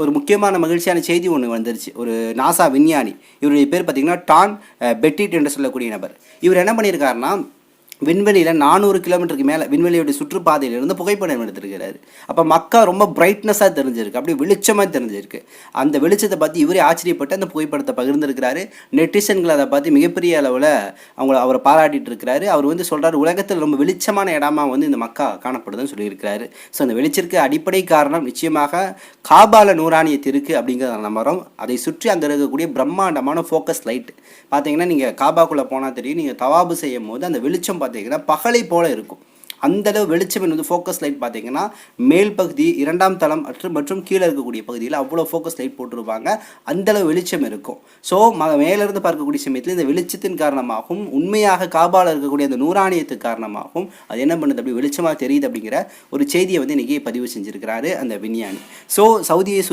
ஒரு முக்கியமான மகிழ்ச்சியான செய்தி ஒன்று வந்துருச்சு. ஒரு நாசா விஞ்ஞானி, இவருடைய பேர் பார்த்தீங்கன்னா டான் பெட்டிட் என்று சொல்லக்கூடிய நபர். இவர் என்ன பண்ணியிருக்காருன்னா, விண்வெளியில் 400 கிலோமீட்டருக்கு மேலே விண்வெளியோட சுற்றுப்பாதையிலிருந்து புகைப்படம் எடுத்திருக்கிறாரு. அப்போ மக்கா ரொம்ப பிரைட்னஸாக தெரிஞ்சிருக்கு, அப்படியே வெளிச்சமாக தெரிஞ்சிருக்கு. அந்த வெளிச்சத்தை பார்த்து இவரே ஆச்சரியப்பட்டு அந்த புகைப்படத்தை பகிர்ந்திருக்கிறாரு. நெட்டிசன்கள் அதை பார்த்து மிகப்பெரிய அளவில் அவரை பாராட்டிட்டு இருக்கிறாரு. அவர் வந்து சொல்கிறார், உலகத்தில் ரொம்ப வெளிச்சமான இடமா வந்து இந்த மக்கா காணப்படுதுன்னு சொல்லியிருக்கிறாரு. ஸோ அந்த வெளிச்சத்துக்கு அடிப்படை காரணம் நிச்சயமாக காபால நூறானியத்து இருக்குது அப்படிங்கிறத நம்புகிறோம். அதை சுற்றி அங்கே இருக்கக்கூடிய பிரம்மாண்டமான ஃபோக்கஸ் லைட் பார்த்தீங்கன்னா, நீங்கள் காபாக்குள்ளே போனால் தெரியும், நீங்கள் தவாபு செய்யும் போது அந்த வெளிச்சம் பார்த்தீங்கன்னா பகலை போல இருக்கும். அந்தளவு வெளிச்சம் என்பது ஃபோக்கஸ் லைட் பார்த்தீங்கன்னா மேல் பகுதி, 2ஆம் தளம் மற்றும் கீழே இருக்கக்கூடிய பகுதியில் அவ்வளோ ஃபோக்கஸ் லைட் போட்டிருப்பாங்க. அந்தளவு வெளிச்சம் இருக்கும். ஸோ மேலேருந்து பார்க்கக்கூடிய சமயத்தில் இந்த வெளிச்சத்தின் காரணமாகவும் உண்மையாக காபாவில் இருக்கக்கூடிய அந்த நூறானியத்துக்கு காரணமாகவும் அது என்ன பண்ணுது, அப்படி வெளிச்சமாக தெரியுது அப்படிங்கிற ஒரு செய்தியை வந்து இன்றைக்கி பதிவு செஞ்சுருக்கிறாரு அந்த விஞ்ஞானி. ஸோ சவுதியை